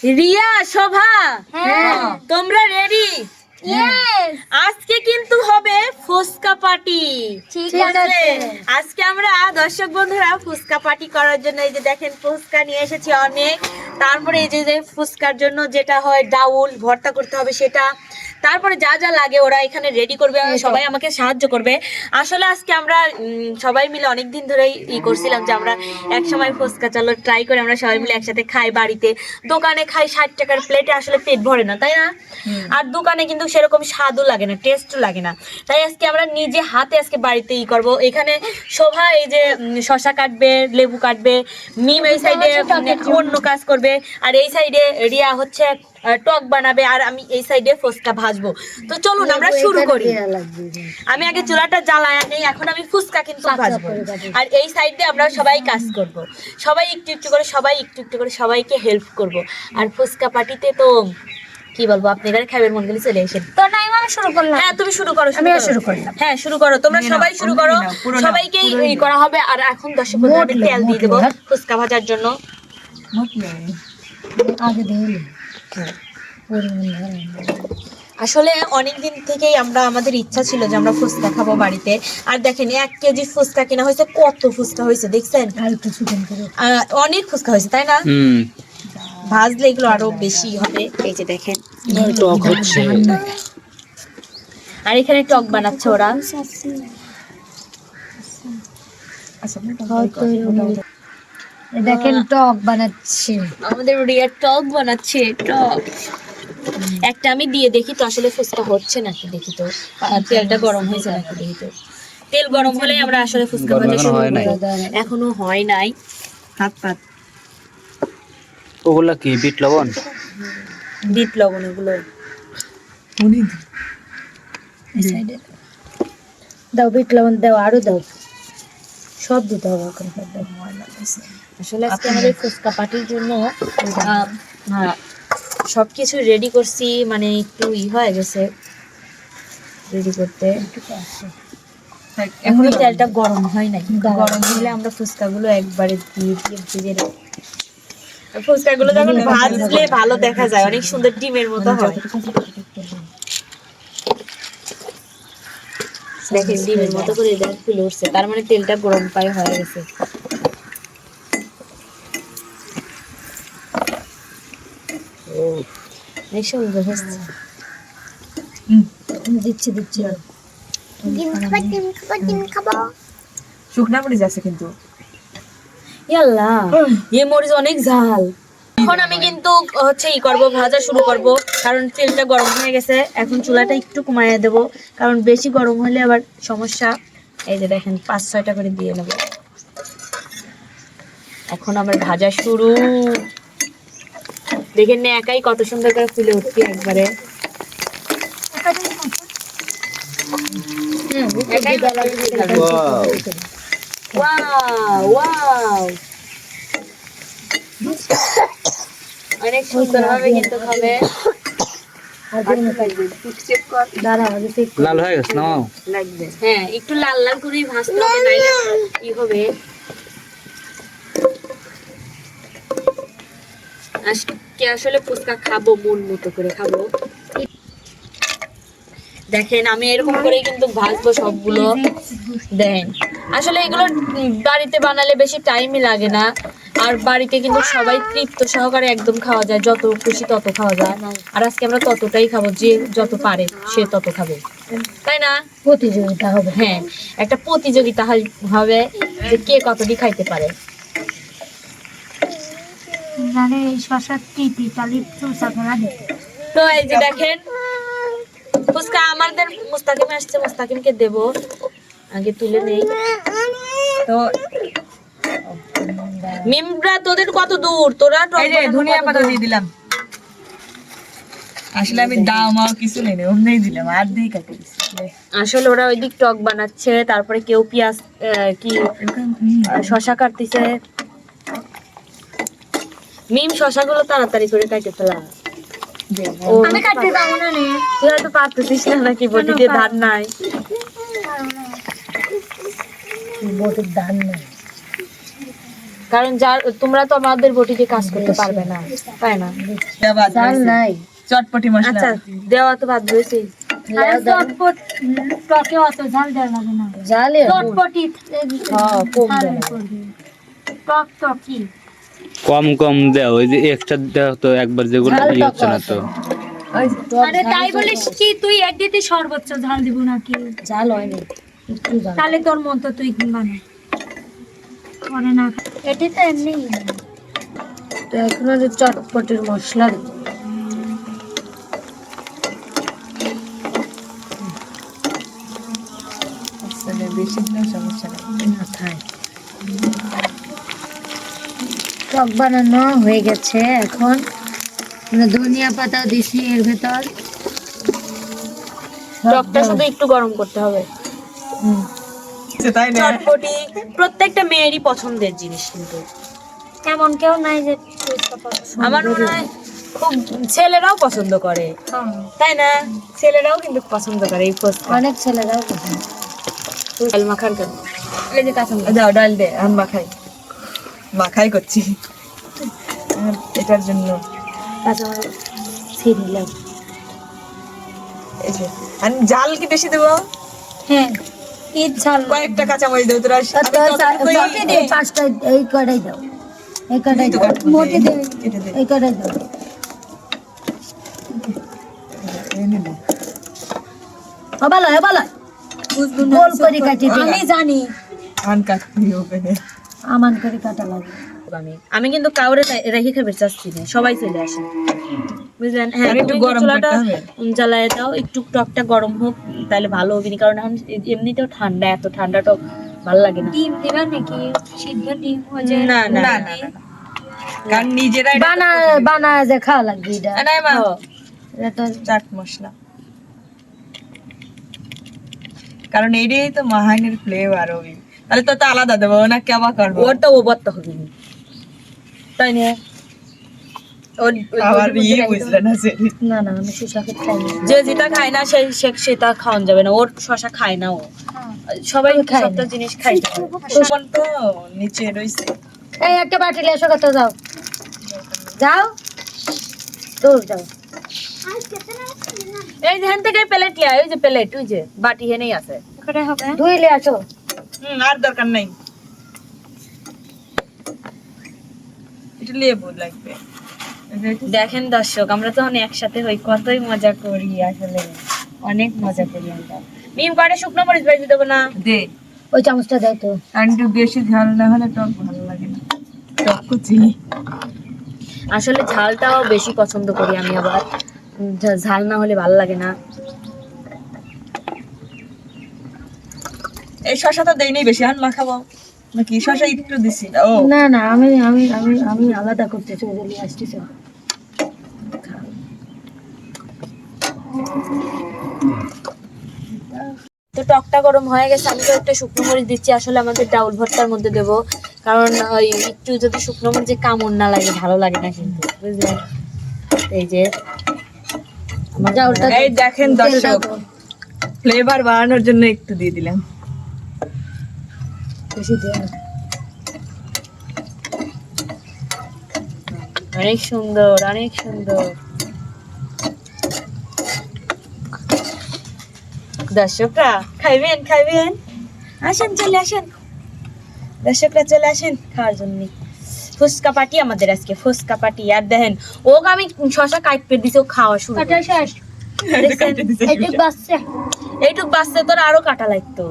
রিয়া, শোভা, হ্যাঁ। তোমরা রেডি? আজকে কিন্তু হবে ফুচকা পার্টি। ঠিক ঠিক আছে, আছে। আজকে আমরা দর্শক বন্ধুরা ফুচকা পার্টি করার জন্য এই যে দেখেন ফুচকা নিয়ে এসেছি অনেক। তারপরে এই যে ফুচকার জন্য যেটা হয় ডাউল ভর্তা করতে হবে সেটা, তারপরে যা যা লাগে ওরা এখানে রেডি করবে, সবাই আমাকে সাহায্য করবে। আসলে আজকে আমরা সবাই মিলে অনেক দিন ধরেই করছিলাম যে আমরা এক সময় ফুচকা চলো ট্রাই করে আমরা সবাই মিলে একসাথে খাই। বাড়িতে দোকানে খাই 60 টাকার প্লেটে, আসলে পেট ভরে না, তাই না? আর দোকানে কিন্তু সেরকম স্বাদও লাগে না, টেস্টও লাগে না। তাই আজকে আমরা নিজে হাতে আজকে বাড়িতে করব। এখানে শোভা এই যে শশা কাটবে, লেবু কাটবে, মিম এই সাইডে অন্য কাজ করবে, আর এই সাইডে রিয়া হচ্ছে টক বানাবে, আর আমি এই সাইডে ফুচকা ভাজবো। তো চলুন আমরা শুরু করি। আমি আগে চুলাটা জ্বালায় নেই, এখন আমি ফুচকা কিন্তু ভাজবো, আর এই সাইডে আমরা সবাই কাজ করব। সবাই একটু একটু করে, সবাই একটু একটু করে সবাইকে হেল্প করব। আর ফুচকা পার্টিতে তো কি বলবো, আপনারা খাইবেন মন গেলে চলে এসেন। তো নাই আমি শুরু করলাম। হ্যাঁ তুমি শুরু করো, আমিও শুরু করলাম। হ্যাঁ শুরু করো, তোমরা সবাই শুরু করো, সবাইকেই এই করা হবে। আর এখন দর্শক বন্ধুদের তেল দিয়ে দেবো ফুচকা ভাজার জন্য। আগে দিয়ে আসলে অনেক দিন থেকেই আমাদের ইচ্ছা ছিল যে আমরা ফুচকা খাবো বাড়িতে। আর দেখেন 1 কেজি ফুচকা কিনা হয়েছে, কত ফুচকা হয়েছে দেখছেন? অনেক ফুচকা হয়েছে, তাই না? ভাজলে এগুলো আরো বেশি হবে। এই যে দেখেন টক হচ্ছে, আর এখানে টক বানাচ্ছে ওরা। দেখেন টক বানাচ্ছে আমাদের রিয়া টক বানাচ্ছে, টক। একটা আমি দিয়ে দেখি তো আসলে ফুচকা হচ্ছে নাকি, দেখি তো তেলটা গরম হয়েছে নাকি, দেখি তো। তেল গরম হলে আমরা আসলে ফুচকা ভাজা শুরু করব। এখনো হয় নাই। হাত পাত ওগুলা কি বিট লবণ? বিট লবণ এগুলো দাও, বিট লবণ দাও, আরো দাও, সব দিতে হবে। আসলে আজকে আমাদের ফুচকা পার্টির জন্য সবকিছু রেডি করছি, মানে একটু হয়ে গেছে রেডি করতে। এখনো তেলটা গরম হয় নাই, গরম হলে আমরা ফুচকাগুলো একবারে দিয়ে দিয়ে ভেজে নেব। ফুচকাগুলো যখন ভাজলে ভালো দেখা যায়, অনেক সুন্দর ডিমের মতো হয়। দেখেন ডিমের মতো করে ফুলে উঠছে, তার মানে তেলটা গরম পায়ে হয়ে গেছে। সুন্দর হচ্ছে। দিচ্ছি দিচ্ছি শুকনা মরিচ আছে কিন্তু, ইয়াল্লা এই মরিচ অনেক ঝাল। এখন আমি কিন্তু হচ্ছে ভাজা শুরু করব, কারণ তেলটা গরম হয়ে গেছে। এখন চুলাটা একটু কমাইয়া দেব, কারণ বেশি গরম হলে আবার সমস্যা। এই যে দেখেন 5-6টা করে দিয়ে নেব। এখন আবার ভাজা শুরু। দেখেন না একাই কত সুন্দর করে ফুলে উঠছে একবারে। অনেক সুন্দর হবে কিন্তু খাবে। লাল হয়ে গেছে না? লাগবে, হ্যাঁ একটু লাল লাল করে ভাজতে হবে, নাইলে কি হবে। আজকে আসলে ফুচকা খাবো, মন মতো করে খাবো। দেখেন আমি এরকম করে কিন্তু ভাজবো সবগুলো। দেখেন আসলে এগুলো বাড়িতে বানালে বেশি টাইমই লাগে না, আর বাড়িতে কিন্তু সবাই তৃপ্ত সহকারে একদম খাওয়া যায়, যত খুশি তত খাওয়া যায়। আর আজকে আমরা ততটাই খাবো, যে যত পারে সে তত খাবে, তাই না? প্রতিযোগিতা হবে। হ্যাঁ একটা প্রতিযোগিতা হবে যে কে কতটি খাইতে পারে। মানে শশা টিপি কালি চুষা করা দিতে। তো এই যে দেখেন ফুচকা আমাদের মুস্তাকিম আসছে, মুস্তাকিমকে দেব, আগে তুলে নেই। তো মিমরা তোদের কত দূর? তোরা ধনিয়া পাতা দিয়ে দিলাম। আসলে আমি দাম আর কিছু নেই, অমনি দিলাম, আর দিয়ে কাটে দিছি। আসলে ওরা ওইদিক টক বানাচ্ছে, তারপরে কেউ পেঁয়াজ কি শশা কাটতেছে। মিম শশাগুলো তাড়াতাড়ি করে কাটে ফেলা। আমি কাটতে পারবো না। তুই হয়তো পারতেছিস না, নাকি বটিতে ধার নাই? বটির ধান নাই। কারণ তোমরা তো আমাদের বটিতে কাজ করতে পারবে না, তাই না? চাল নাই চটপটি মশলা আচ্ছা দেওয়া তো বাদ দিয়েছি। টকে অত ঝাল দেওয়া লাগে না, ঝালে চটপটি কম টক টকি কম কম দাও, ওই যে এক্সট্রা দাও তো, একবার যেগুলো ঝাল ইয়ে হচ্ছে না তো। আরে তাই বলিস কি তুই একদিতে সর্বোচ্চ ঝাল দিব নাকি? ঝাল হয়নি একটু ঝাল, তাহলে তোর মন তো তুই বানা করে না, এটি তো এমনি। তো এখন যে চটপটির মশলা দিব। বেশি দিলেও সমস্যা নেই। টক বানানো হয়ে গেছে, এখন আমরা ধনিয়া পাতা দিছি এর ভেতর। টকটা শুধু একটু গরম করতে হবে। তাই না? চটপটি প্রত্যেকটা মেয়েরই পছন্দের জিনিস, কিন্তু এমন কেউ নাই যে আমার মনে হয় খুব ছেলেরাও পছন্দ করে, তাই না? ছেলেরাও কিন্তু পছন্দ করে এই ফুচকা। অনেক ছেলেরাও পছন্দ। ডাল মাখার জন্য এই যে কাঁচা মরিচ। দাও ডাল দে, আমি মাখাই করছি এটার জন্য। কাঁচা মরিচ ছিঁড়ে নিলাম। এই যে আমি জাল কি বেশি দেবো? হ্যাঁ ঈদ ঝাল কয়েকটা কাঁচামরিচ দেবো তোরা। মোটে দে, পাঁচটা এই কড়াই দাও, এই কড়াই দাও, মোটে দে, এই কড়াই দাও। ভালো ভালো গোল করে কাটি দে। আমি জানি আন কাটতে হবে না। আমান করে কাটা লাগে। আমি কিন্তু কাউরে রেখে খাবে চাচ্ছি না, সবাই চলে আসে, বুঝলেন? হ্যাঁ, আর একটু তুমি গরম চুলাটা করতে হবে। জ্বালায় দাও, একটু টকটা গরম হোক, তাহলে ভালো হবে না। কারণ এখন এমনিতেও ঠান্ডা, এত ঠান্ডা টক ভালো লাগে না। ডিম দিবা নাকি? সিদ্ধ ডিম হয়ে না না না না, না, কারণ নিজেরাই বানা বানা যে খাওয়া লাগবে এটা। না মা, এটা তো চাট মশলা, কারণ এইটাই তো মাহাইনের ফ্লেভার হবে। তাহলে তো আলাদা দেবো না, কেবা করবো? ওরটা ওভারটা হবে না, তাই না? আবার বুঝলে না সে। না না আমি শসা খেতে খাই না। যে যেটা খায় না সেটা খাওয়ান যাবে না। ওর শশা খায় না ও, সবাই খায় না। সবটা জিনিস খাইতে হয়। তখন তো নিচে রয়েছে। এই একটা বাটিলে এসো, কত যাও যাও তোর যাও। এই যেখান থেকে প্লেট লিয়া, ওই যে প্লেট, ওই যে বাটি হেনেই আছে। ধুইলে আসো। আর দরকার নাই, এটা লেবু লাগবে। দেখেন দর্শক, আমরা তখন একসাথে হই, কতই মজা করি, আসলে অনেক মজা করি আমরা। মিম করে শুকনো মরিচ ভাজি দেবো না? দে, ওই চামচটা দাও তো। আর একটু বেশি ঝাল না হলে টক ভালো লাগে না। টক কুচি আসলে ঝালটাও বেশি পছন্দ করি আমি, আবার ঝাল না হলে ভালো লাগে না। এই শশা তো দেয়নি বেশি, আর মাখাবো নাকি? শশা একটু দিছি। ও না না আমি আমি আমি আমি আলাদা করতেছি, ওই জন্য আসতেছি। তো টকটা গরম হয়ে গেছে, আমি তো একটা শুকনো মরিচ দিচ্ছি। আসলে আমাদের ডাউল ভর্তার মধ্যে দেব, কারণ ওই একটু যদি শুকনো মরিচে কামড় না লাগে ভালো লাগে না কিন্তু, বুঝলেন? এই যে আমার ডাউলটা এই দেখেন দর্শক, ফ্লেভার বাড়ানোর জন্য একটু দিয়ে দিলাম। বেশি দিয়ে না। অনেক সুন্দর, অনেক সুন্দর। দর্শকরা খাইবেন, খাইবেন, আসেন, চলে আসেন দর্শকরা, চলে আসেন খাওয়ার জন্য। ফুচকা পাটি আমাদের আজকে, ফুচকা পাটি। আর দেখেন ওকে আমি শশা কাটপে দিছি, ও খাওয়া শুরু কাটা করেছে। শেষ। এইটুক বাচ্চা এইটুক বাচ্চা তোর আরো কাটা লাগতো।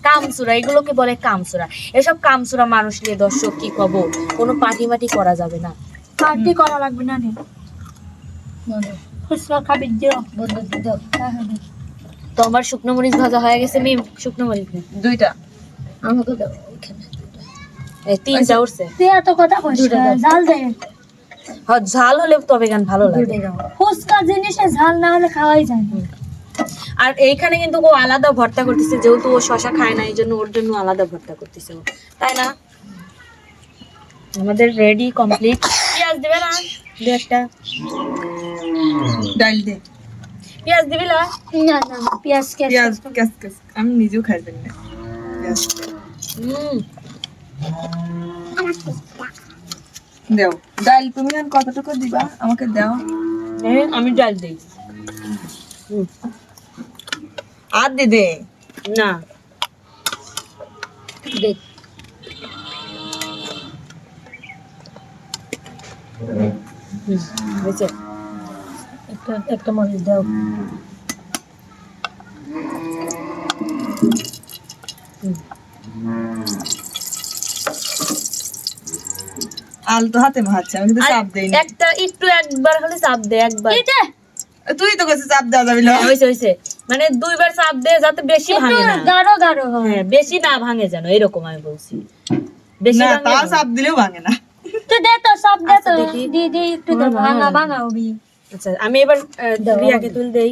কামচুরা, এগুলোকে বলে কামচুরা। এসব কামচুরা মানুষ নিয়ে দর্শক কি কব, কোনো পাটি মাটি করা যাবে না। পার্টি করা লাগবে না রে, ফুচকা খাবি দিও বন্ধু দিও। তো আমার শুকনো মরিচ ভাজা হয়ে গেছে। মিম শুকনো মরিচ নে। দুইটা আমাকে দাও ওখানে। এই তিনটা উঠছে। তুই এত কথা কইছিস, ঝাল দে। হ্যাঁ, ঝাল হলে তবে গান ভালো লাগে। ফুচকা জিনিসে ঝাল না হলে খাওয়াই যায় না। আর এইখানে কিন্তু ও আলাদা ভর্তা করতেছে, যেহেতু ও শশা খায় না, এই জন্য ওর জন্য আলাদা ভর্তা করতেছে ও, তাই না? আমাদের রেডি কমপ্লিট। পেঁয়াজ দিবে না? দু একটা ডাল দে, পেঁয়াজ দিবি না? না না পেঁয়াজ পেঁয়াজ কাস কাস, আমি নিজেও খাইবেন না পেঁয়াজ। হুম, দেও ডাল তুমি আর কতটুকু দিবা আমাকে দাও। আমি ডাল দিই আর দে না। দেখ হয়েছে। একটা মরিচ দাও। আলতো হাতে মাখাচ্ছে, আমি কিন্তু চাপ দেই না। একটা একটু একবার হলে চাপ দে, একবার। এটা তুই তো কাছে চাপ দেওয়া যাবে না। হয়েছে হয়েছে, মানে দুইবার চাপ দে যাতে বেশি ভাঙে না। গাঢ় গাঢ় হয়। হ্যাঁ, বেশি না ভাঙে যেন, এরকম আমি বলছি। বেশি না ভাঙলে তাও না। চাপ দিলেও ভাঙে না। তো দে তো সব দে তো, দেখি। দি একটু দাও, ভাঙা ভাঙা হবি। আচ্ছা আমি এবার রিয়াকে তুল দেই।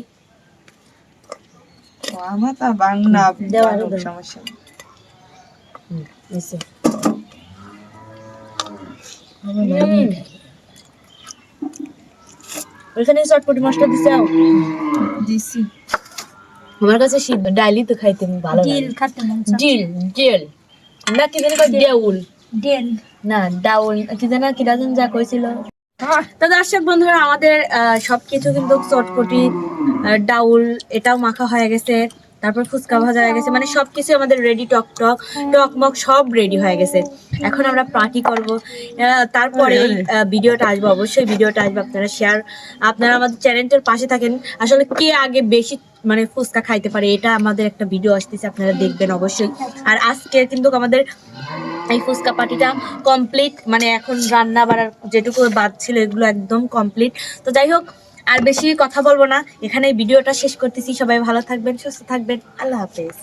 ও, আমার তো বাংলা দেওয়া বাংলা হবে। সমস্যা নেই। হয়েছে। ওইখানে চটপটি মশলা দিছে। দিছি। আমার কাছে সিদ্ধ ডাইলি তো খাইতে ভালো ডিল লাগে। খাতে মন চায়। ডিল ডিল না কি জানি কয় দেউল ডিল না ডাউল কি জানি কি রাজন যা কইছিল। তো দর্শক বন্ধুরা আমাদের সবকিছু কিন্তু চটপটি ডাউল এটাও মাখা হয়ে গেছে, তারপর ফুচকা ভাজা হয়ে গেছে, মানে সবকিছু আমাদের রেডি। টকমক সব রেডি হয়ে গেছে। এখন আমরা পার্টি করব। তারপরে ভিডিওটা আসবে, অবশ্যই ভিডিওটা আসবে। আপনারা আমাদের চ্যানেলটার পাশে থাকেন। আসলে কে আগে বেশি মানে ফুচকা খাইতে পারে এটা আমাদের একটা ভিডিও আসতেছে, আপনারা দেখবেন অবশ্যই। আর আজকে কিন্তু আমাদের এই ফুচকা পার্টিটা কমপ্লিট, মানে এখন রান্না বাড়ার যেটুকু বাদ ছিল এগুলো একদম কমপ্লিট। তো যাই হোক, আর বেশি কথা বলবো না, এখানে ভিডিওটা শেষ করতেছি। সবাই ভালো থাকবেন, সুস্থ থাকবেন, আল্লাহ হাফেজ।